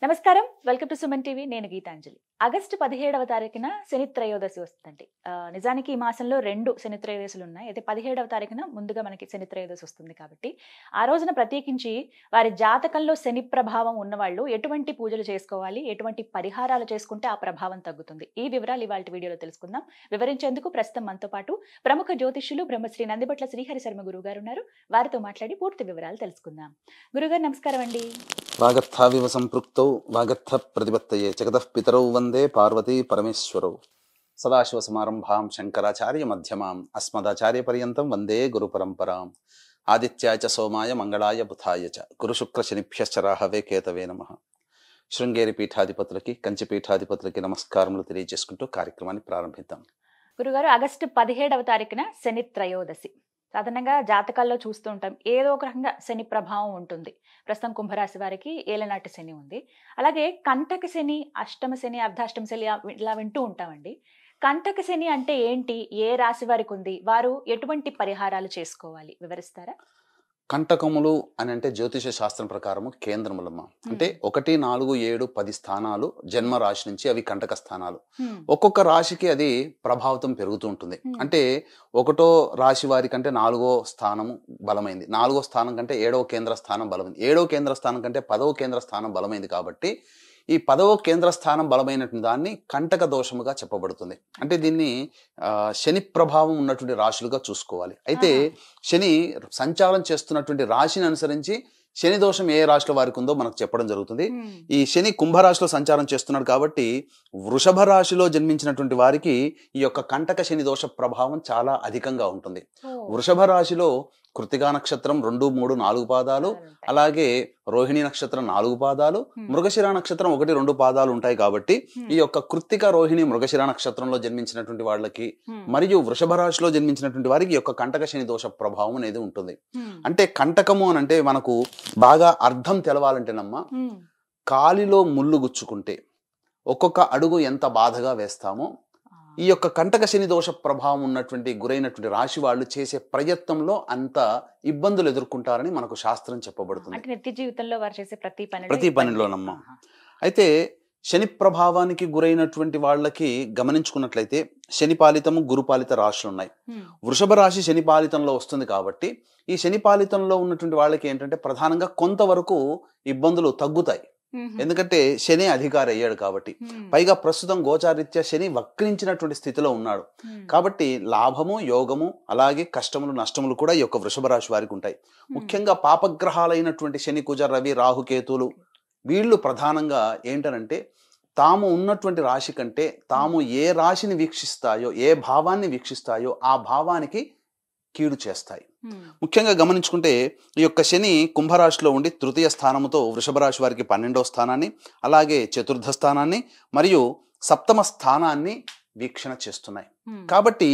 నమస్కారం, welcome to Suman TV. నేను Gitanjali. August 17వ తారీఖున శని త్రయోదశి వస్తుందండి. నిజానికి ఈ మాసంలో 2 శని త్రయోదశులు ఉన్నాయి. అయితే 17వ తారీఖున ముందుగా మనకి శని త్రయోదశి వస్తుంది కాబట్టి ఆ రోజున ప్రత్యేకించి వారి జాతకంలో శని ప్రభావం ఉన్నవాళ్ళు ఎటువంటి పూజలు చేసుకోవాలి, ఎటువంటి పరిహారాలు చేసుకుంటే ఆ ప్రభావం తగ్గుతుంది, ఈ వివరాలు ఇవాళ వీడియోలో తెలుసుకుందాం. వివరించేందుకు ప్రస్తుతం మనతో పాటు ప్రముఖ జ్యోతిష్యులు బ్రహ్మశ్రీ నందిబట్ల శ్రీహరి శర్మ గురువు గారు ఉన్నారు. వారితో మాట్లాడి పూర్తి వివరాలు తెలుసుకుందాం. గురుగారు నమస్కారం అండి. వాగర్థావివ సంపృక్తౌ వాగర్థ ప్రతిపత్తయే జగతః పితరౌ వందే పార్వతీ పరమేశ్వరౌ. సదాశివ సమారంభాం శంకరాచార్య మధ్యమాం అస్మదాచార్య పర్యంతం వందే గురు పరంపరాం. ఆదిత్యాయ చ సోమాయ మంగళాయ బుధాయ చ గురు శుక్ర శనిభ్యశ్చ రాహవే కేతవే నమః. శృంగేరి పీఠాధిపతులకి, కంచి పీఠాధిపతులకి నమస్కారములు తెలియజేసుకుంటూ కార్యక్రమాన్ని ప్రారంభిద్దాం. గురుగారు, ఆగస్టు 17వ తారీఖున శని త్రయోదశి. సాధారణంగా జాతకాల్లో చూస్తూ ఉంటాం, ఏదో ఒక రకంగా శని ప్రభావం ఉంటుంది. ప్రస్తుతం కుంభరాశి వారికి ఏలనాటి శని ఉంది. అలాగే కంటక శని, అష్టమ శని, అర్ధాష్టమ శని ఇలా వింటూ ఉంటామండి. కంటక శని అంటే ఏంటి, ఏ రాశి వారికి ఉంది, వారు ఎటువంటి పరిహారాలు చేసుకోవాలి, వివరిస్తారా? కంటకములు అని అంటే జ్యోతిష శాస్త్రం ప్రకారము కేంద్రములమ్మ. అంటే 1, 4, 7, 10 స్థానాలు జన్మ రాశి నుంచి అవి కంటక స్థానాలు. ఒక్కొక్క రాశికి అది ప్రభావితం పెరుగుతూ ఉంటుంది. అంటే 1వ రాశి వారి కంటే 4వ స్థానము బలమైంది, 4వ స్థానం కంటే 7వ కేంద్ర స్థానం బలమైంది, 7వ కేంద్ర స్థానం కంటే 10వ కేంద్ర స్థానం బలమైంది. కాబట్టి ఈ 10వ కేంద్ర స్థానం బలమైనటువంటి దాన్ని కంటక దోషముగా చెప్పబడుతుంది. అంటే దీన్ని శని ప్రభావం ఉన్నటువంటి రాశులుగా చూసుకోవాలి. అయితే శని సంచారం చేస్తున్నటువంటి రాశిని అనుసరించి శని దోషం ఏ రాశిలో వారికి ఉందో మనకు చెప్పడం జరుగుతుంది. ఈ శని కుంభరాశిలో సంచారం చేస్తున్నాడు కాబట్టి వృషభ రాశిలో జన్మించినటువంటి వారికి ఈ యొక్క కంటక శని దోష ప్రభావం చాలా అధికంగా ఉంటుంది. వృషభ రాశిలో కృత్తికా నక్షత్రం 2, 3, 4 పాదాలు, అలాగే రోహిణి నక్షత్రం 4 పాదాలు, మృగశిర నక్షత్రం 1, 2 పాదాలు ఉంటాయి. కాబట్టి ఈ యొక్క కృత్తిక, రోహిణి, మృగశిర నక్షత్రంలో జన్మించినటువంటి వాళ్ళకి మరియు వృషభ రాశిలో జన్మించినటువంటి వారికి ఈ యొక్క కంటక శని దోష ప్రభావం అనేది ఉంటుంది. అంటే కంటకము అని అంటే మనకు బాగా అర్థం తెలవాలంటేనమ్మా, కాలిలో ముళ్ళు గుచ్చుకుంటే ఒక్కొక్క అడుగు ఎంత బాధగా వేస్తామో ఈ యొక్క కంటక శని దోష ప్రభావం ఉన్నటువంటి గురైనటువంటి రాశి వాళ్ళు చేసే ప్రయత్నంలో అంత ఇబ్బందులు ఎదుర్కొంటారని మనకు శాస్త్రం చెప్పబడుతుంది. నిత్య జీవితంలో వారు చేసే ప్రతి పనిలోనమ్మా. అయితే శని ప్రభావానికి గురైనటువంటి వాళ్ళకి గమనించుకున్నట్లయితే శని పాలితము, గురు పాలిత రాశులు ఉన్నాయి. వృషభ రాశి శని పాలితంలో వస్తుంది కాబట్టి ఈ శని పాలితంలో ఉన్నటువంటి వాళ్ళకి ఏంటంటే ప్రధానంగా కొంతవరకు ఇబ్బందులు తగ్గుతాయి. ఎందుకంటే శని అధికారి అయ్యాడు కాబట్టి, పైగా ప్రస్తుతం గోచారీత్యా శని వక్రించినటువంటి స్థితిలో ఉన్నాడు కాబట్టి లాభము, యోగము, అలాగే కష్టములు, నష్టములు కూడా ఈ యొక్క వృషభ రాశి వారికి ఉంటాయి. ముఖ్యంగా పాపగ్రహాలైనటువంటి శని, కుజ, రవి, రాహుకేతులు వీళ్ళు ప్రధానంగా ఏంటనంటే తాము ఉన్నటువంటి రాశి కంటే తాము ఏ రాశిని వీక్షిస్తాయో, ఏ భావాన్ని వీక్షిస్తాయో ఆ భావానికి కీడు చేస్తాయి. ముఖ్యంగా గమనించుకుంటే ఈ యొక్క శని కుంభరాశిలో ఉండి తృతీయ స్థానముతో వృషభ రాశి వారికి 12వ స్థానాన్ని, అలాగే చతుర్థ స్థానాన్ని మరియు సప్తమ స్థానాన్ని వీక్షణ చేస్తున్నాయి. కాబట్టి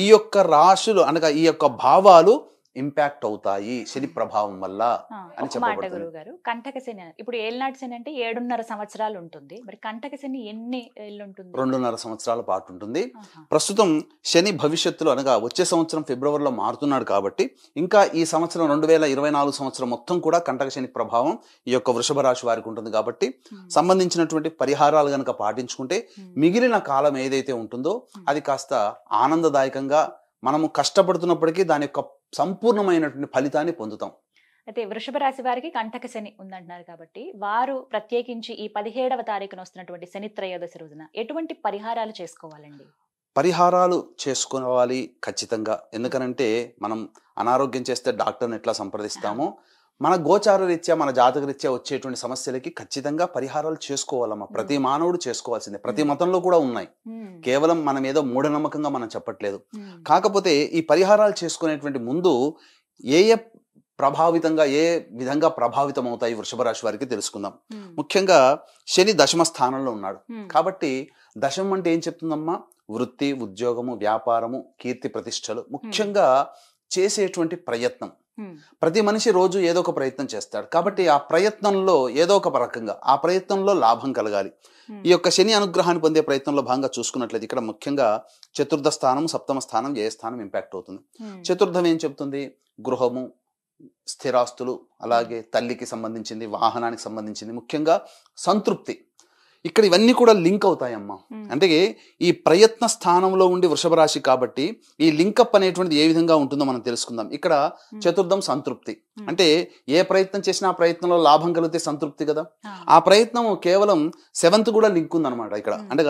ఈ యొక్క రాశులు అనగా ఈ యొక్క భావాలు ఇంపాక్ట్ అవుతాయి శని ప్రభావం వల్ల అని చెప్పబడుతుంది. గురువు గారు, కంటక శని ఇప్పుడు ఏళ్ళనాటి శని అంటే 7.5 సంవత్సరాలు ఉంటుంది. మరి కంటక శని ఎన్ని ఏళ్ళు ఉంటుంది? 2.5 సంవత్సరాల పాటు ఉంటుంది. ప్రస్తుతం శని భవిష్యత్తులో అనగా వచ్చే సంవత్సరం ఫిబ్రవరిలో మారుతున్నాడు కాబట్టి ఇంకా ఈ సంవత్సరం 2024 సంవత్సరం మొత్తం కూడా కంటక శని ప్రభావం ఈ యొక్క వృషభ రాశి వారికి ఉంటుంది. కాబట్టి సంబంధించినటువంటి పరిహారాలు గనక పాటించుకుంటే మిగిలిన కాలం ఏదైతే ఉంటుందో అది కాస్త ఆనందదాయకంగా మనము కష్టపడుతున్నప్పటికీ దాని యొక్క సంపూర్ణమైనటువంటి ఫలితాన్ని పొందుతాం. అయితే వృషభ రాశి వారికి కంటక శని ఉందంటున్నారు కాబట్టి వారు ప్రత్యేకించి ఈ 17వ తారీఖున వస్తున్నటువంటి శని త్రయోదశి రోజున ఎటువంటి పరిహారాలు చేసుకోవాలండి? పరిహారాలు చేసుకోవాలి ఖచ్చితంగా. ఎందుకనంటే మనం అనారోగ్యం చేస్తే డాక్టర్ని ఎట్లా సంప్రదిస్తామో మన గోచార రీత్యా, మన జాతక రీత్యా వచ్చేటువంటి సమస్యలకి ఖచ్చితంగా పరిహారాలు చేసుకోవాలమ్మా. ప్రతి మానవుడు చేసుకోవాల్సిందే. ప్రతి మతంలో కూడా ఉన్నాయి. కేవలం మనం ఏదో మూఢనమ్మకంగా మనం చెప్పట్లేదు. కాకపోతే ఈ పరిహారాలు చేసుకునేటువంటి ముందు ఏ ప్రభావితంగా, ఏ విధంగా ప్రభావితం అవుతాయి వృషభ రాశి వారికి తెలుసుకుందాం. ముఖ్యంగా శని దశమ స్థానంలో ఉన్నాడు కాబట్టి దశమం అంటే ఏం చెప్తుందమ్మా? వృత్తి, ఉద్యోగము, వ్యాపారము, కీర్తి ప్రతిష్టలు, ముఖ్యంగా చేసేటువంటి ప్రయత్నం. ప్రతి మనిషి రోజు ఏదో ఒక ప్రయత్నం చేస్తాడు కాబట్టి ఆ ప్రయత్నంలో ఏదో ఒక రకంగా ఆ ప్రయత్నంలో లాభం కలగాలి. ఈ యొక్క శని అనుగ్రహాన్ని పొందే ప్రయత్నంలో భాగంగా చూసుకున్నట్లయితే ఇక్కడ ముఖ్యంగా చతుర్థ స్థానం, సప్తమ స్థానం, ఏ స్థానం ఇంపాక్ట్ అవుతుంది. చతుర్థం ఏం చెప్తుంది? గృహము, స్థిరాస్తులు, అలాగే తల్లికి సంబంధించింది, వాహనానికి సంబంధించింది, ముఖ్యంగా సంతృప్తి, ఇక్కడ ఇవన్నీ కూడా లింక్ అవుతాయమ్మా. అంటే ఈ ప్రయత్న స్థానంలో ఉండి వృషభ రాశి కాబట్టి ఈ లింకప్ అనేటువంటిది ఏ విధంగా ఉంటుందో మనం తెలుసుకుందాం. ఇక్కడ చతుర్థం సంతృప్తి, అంటే ఏ ప్రయత్నం చేసినా ఆ ప్రయత్నంలో లాభం కలిగితే సంతృప్తి కదా. ఆ ప్రయత్నం కేవలం 7th కూడా లింక్ ఉందన్నమాట ఇక్కడ. అంటే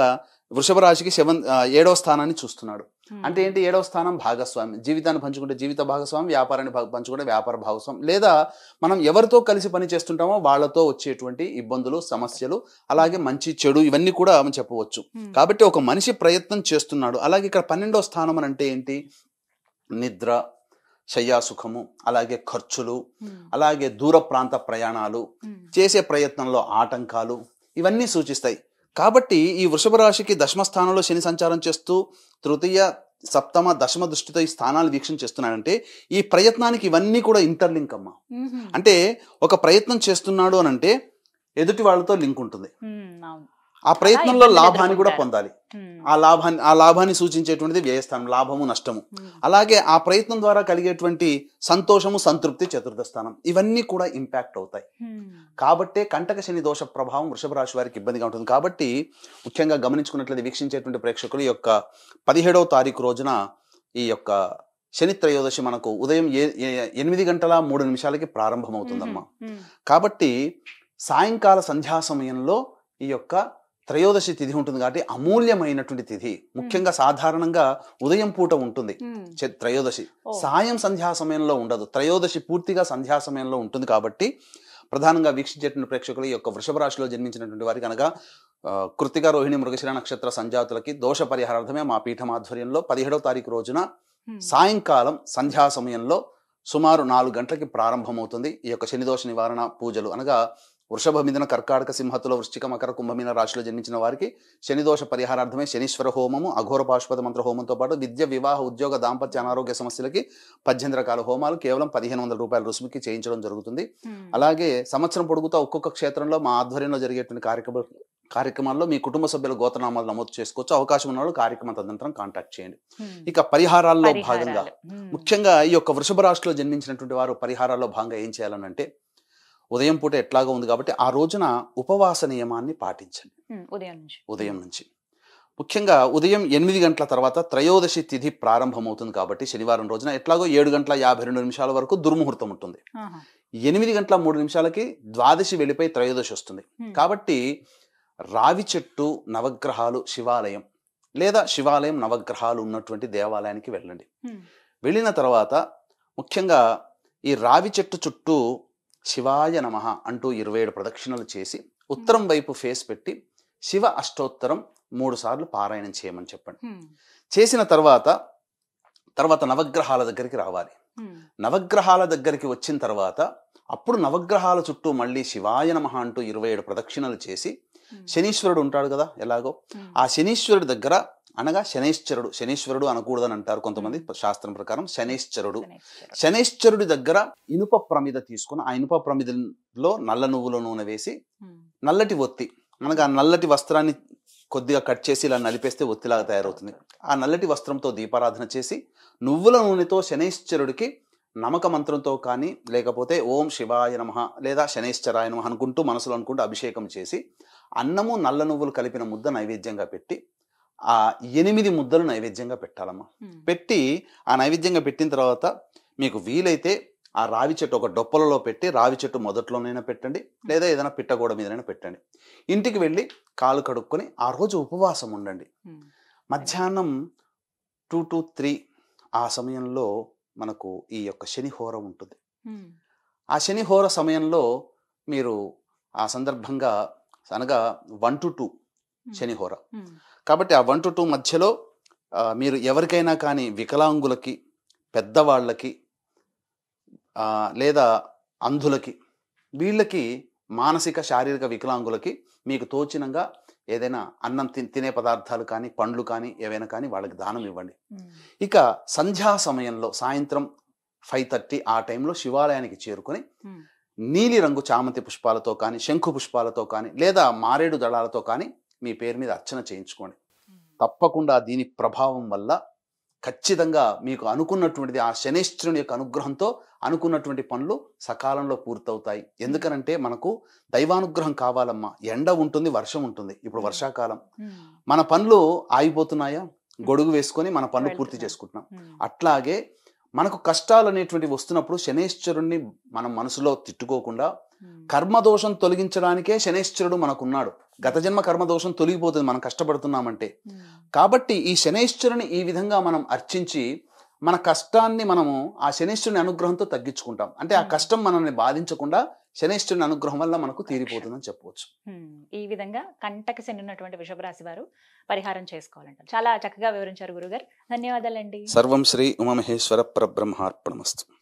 వృషభ రాశికి 7వ స్థానాన్ని చూస్తున్నాడు. అంటే ఏంటి? 7వ స్థానం భాగస్వామి, జీవితాన్ని పంచుకుంటే జీవిత భాగస్వామి, వ్యాపారాన్ని పంచుకుంటే వ్యాపార భాగస్వామి, లేదా మనం ఎవరితో కలిసి పని చేస్తుంటామో వాళ్ళతో వచ్చేటువంటి ఇబ్బందులు, సమస్యలు, అలాగే మంచి చెడు, ఇవన్నీ కూడా మనం చెప్పవచ్చు. కాబట్టి ఒక మనిషి ప్రయత్నం చేస్తున్నాడు. అలాగే ఇక్కడ 12వ స్థానం అని అంటే ఏంటి? నిద్ర, శయ్యాసుఖము, అలాగే ఖర్చులు, అలాగే దూర ప్రాంత ప్రయాణాలు, చేసే ప్రయత్నంలో ఆటంకాలు, ఇవన్నీ సూచిస్తాయి. కాబట్టి ఈ వృషభ రాశికి దశమ స్థానంలో శని సంచారం చేస్తూ తృతీయ, సప్తమ, దశమ దృష్టితో ఈ స్థానాలు వీక్షణ చేస్తున్నాడంటే ఈ ప్రయత్నానికి ఇవన్నీ కూడా ఇంటర్లింక్ అమ్మా. అంటే ఒక ప్రయత్నం చేస్తున్నాడు అని అంటే ఎదుటి వాళ్ళతో లింక్ ఉంటుంది. ఆ ప్రయత్నంలో లాభాన్ని కూడా పొందాలి. ఆ లాభాన్ని సూచించేటువంటిది వ్యయస్థానం, లాభము నష్టము. అలాగే ఆ ప్రయత్నం ద్వారా కలిగేటువంటి సంతోషము, సంతృప్తి చతుర్థ స్థానం, ఇవన్నీ కూడా ఇంపాక్ట్ అవుతాయి. కాబట్టే కంటక శని దోష ప్రభావం వృషభ రాశి వారికి ఇబ్బందిగా ఉంటుంది. కాబట్టి ముఖ్యంగా గమనించుకున్నట్లయితే వీక్షించేటువంటి ప్రేక్షకులు ఈ యొక్క 17వ తారీఖు రోజున ఈ యొక్క శని త్రయోదశి మనకు ఉదయం 8:03 ప్రారంభమవుతుందమ్మా. కాబట్టి సాయంకాల సంధ్యా సమయంలో ఈ యొక్క త్రయోదశి తిథి ఉంటుంది. కాబట్టి అమూల్యమైనటువంటి తిథి. ముఖ్యంగా సాధారణంగా ఉదయం పూట ఉంటుంది త్రయోదశి, సాయం సంధ్యా సమయంలో ఉండదు. త్రయోదశి పూర్తిగా సంధ్యా సమయంలో ఉంటుంది. కాబట్టి ప్రధానంగా వీక్షించేటువంటి ప్రేక్షకులు ఈ యొక్క వృషభ రాశిలో జన్మించినటువంటి వారికి అనగా కృత్తిక, రోహిణి, మృగశిర నక్షత్ర సంజాతులకి దోష పరిహారార్థమే మా పీఠం ఆధ్వర్యంలో 17వ తారీఖు రోజున సాయంకాలం సంధ్యా సమయంలో సుమారు 4 గంటలకి ప్రారంభమవుతుంది ఈ యొక్క శనిదోష నివారణ పూజలు. అనగా వృషభ, మిథున, కర్కాటక, సింహతుల, వృశ్చిక, మకర, కుంభమీన రాశిలో జన్మించిన వారికి శనిదోష పరిహారార్థమే శనీశ్వర హోమము, అఘోర పాశుపత మంత్ర హోమంతో పాటు విద్య, వివాహ, ఉద్యోగ, దాంపత్య, అనారోగ్య సమస్యలకి 18 రకాల హోమాలు కేవలం 1500 రూపాయల రుసుముకి చేయించడం జరుగుతుంది. అలాగే సంవత్సరం పొడుగుతా ఒక్కొక్క క్షేత్రంలో మా ఆధ్వర్యంలో జరిగేటువంటి కార్యక్రమాల్లో మీ కుటుంబ సభ్యుల గోత్రనామాలు నమోదు చేసుకోవచ్చు. అవకాశం ఉన్న వాళ్ళు కార్యక్రమం తదనంతరం కాంటాక్ట్ చేయండి. ఇక పరిహారాల్లో భాగంగా ముఖ్యంగా ఈ యొక్క వృషభ రాశిలో జన్మించినటువంటి వారు పరిహారాల్లో భాగంగా ఏం చేయాలనంటే ఉదయం పూట ఎట్లాగా ఉంది కాబట్టి ఆ రోజున ఉపవాస నియమాన్ని పాటించండి. ఉదయం నుంచి ముఖ్యంగా ఉదయం 8 గంటల తర్వాత త్రయోదశి తిథి ప్రారంభమవుతుంది. కాబట్టి శనివారం రోజున ఎట్లాగో 7:52 వరకు దుర్ముహూర్తం ఉంటుంది. 8:03 ద్వాదశి వెళ్ళిపోయి త్రయోదశి వస్తుంది. కాబట్టి రావి చెట్టు, నవగ్రహాలు, శివాలయం లేదా శివాలయం, నవగ్రహాలు ఉన్నటువంటి దేవాలయానికి వెళ్ళండి. వెళ్ళిన తర్వాత ముఖ్యంగా ఈ రావి చెట్టు చుట్టూ శివాయ నమః అంటూ 27 ప్రదక్షిణలు చేసి ఉత్తరం వైపు ఫేస్ పెట్టి శివ అష్టోత్తరం 3 సార్లు పారాయణం చేయమని చెప్పండి. చేసిన తర్వాత నవగ్రహాల దగ్గరికి రావాలి. నవగ్రహాల దగ్గరికి వచ్చిన తర్వాత అప్పుడు నవగ్రహాల చుట్టూ మళ్ళీ శివాయ నమః అంటూ 27 ప్రదక్షిణలు చేసి శనీశ్వరుడు ఉంటాడు కదా ఎలాగో, ఆ శనీశ్వరుడి దగ్గర అనగా శనీశ్వరుడు అనకూడదని అంటారు కొంతమంది శాస్త్రం ప్రకారం. శనైశ్చరుడి దగ్గర ఇనుప ప్రమిద తీసుకుని ఆ ఇనుప ప్రమిదలో నల్ల నువ్వుల నూనె వేసి నల్లటి ఒత్తి, మనకు ఆ నల్లటి వస్త్రాన్ని కొద్దిగా కట్ చేసి ఇలా నలిపేస్తే ఒత్తిలాగా తయారవుతుంది. ఆ నల్లటి వస్త్రంతో దీపారాధన చేసి నువ్వుల నూనెతో శనైశ్చరుడికి నమక మంత్రంతో కానీ లేకపోతే ఓం శివాయ నమః లేదా శనైశ్చరాయ నమః అనుకుంటూ మనసులో అనుకుంటూ అభిషేకం చేసి అన్నము, నల్ల నువ్వులు కలిపిన ముద్ద నైవేద్యంగా పెట్టి ఆ 8 ముద్దలు నైవేద్యంగా పెట్టాలమ్మా. పెట్టి ఆ నైవేద్యంగా పెట్టిన తర్వాత మీకు వీలైతే ఆ రావి చెట్టు ఒక డొప్పలలో పెట్టి రావి చెట్టు మొదట్లోనైనా పెట్టండి, లేదా ఏదైనా పిట్టగోడ మీదైనా పెట్టండి. ఇంటికి వెళ్ళి కాలు కడుక్కొని ఆ రోజు ఉపవాసం ఉండండి. మధ్యాహ్నం 2 to 3 ఆ సమయంలో మనకు ఈ యొక్క శనిహోర ఉంటుంది. ఆ శనిహోర సమయంలో మీరు ఆ సందర్భంగా అనగా 1 to 2 శనిహోర. కాబట్టి ఆ 1 to 2 మధ్యలో మీరు ఎవరికైనా కానీ వికలాంగులకి, పెద్దవాళ్ళకి లేదా అంధులకి, వీళ్ళకి మానసిక శారీరక వికలాంగులకి మీకు తోచినంగా ఏదైనా అన్నం తినే పదార్థాలు కానీ పండ్లు కానీ ఏవైనా కానీ వాళ్ళకి దానం ఇవ్వండి. ఇక సంధ్యా సమయంలో సాయంత్రం 5:30 ఆ టైంలో శివాలయానికి చేరుకొని నీలి రంగు చామంతి పుష్పాలతో కానీ శంఖు పుష్పాలతో కానీ లేదా మారేడు దళాలతో కానీ మీ పేరు మీద అర్చన చేయించుకోండి. తప్పకుండా దీని ప్రభావం వల్ల ఖచ్చితంగా మీకు అనుకున్నటువంటిది ఆ శనేశ్వరుని యొక్క అనుగ్రహంతో అనుకున్నటువంటి పనులు సకాలంలో పూర్తవుతాయి. ఎందుకనంటే మనకు దైవానుగ్రహం కావాలమ్మా. ఎండ ఉంటుంది, వర్షం ఉంటుంది. ఇప్పుడు వర్షాకాలం. మన పనులు ఆగిపోతున్నాయా? గొడుగు వేసుకొని మన పనులు పూర్తి చేసుకుంటున్నాం. అట్లాగే మనకు కష్టాలు అనేటువంటివి వస్తున్నప్పుడు శనేశ్వరుణ్ణి మనం మనసులో తిట్టుకోకుండా, కర్మదోషం తొలగించడానికే శనేశ్వరుడు మనకున్నాడు. గత జన్మ కర్మదోషం తొలగిపోతుంది మనం కష్టపడుతున్నామంటే. కాబట్టి ఈ శనేశ్వరుని ఈ విధంగా మనం అర్చించి మన కష్టాన్ని మనము ఆ శనేశ్వరుని అనుగ్రహంతో తగ్గించుకుంటాం. అంటే ఆ కష్టం మనల్ని బాధించకుండా శనేశ్వరుని అనుగ్రహం వల్ల మనకు తీరిపోతుందని చెప్పవచ్చు. ఈ విధంగా కంటక శని ఉన్నటువంటి వృషభ రాశి వారు పరిహారం చేసుకోవాలంటారు. చాలా చక్కగా వివరించారు గురుగారు. ధన్యవాదాలండి. సర్వం శ్రీ ఉమామహేశ్వర పరబ్రహ్మార్పణమస్తు.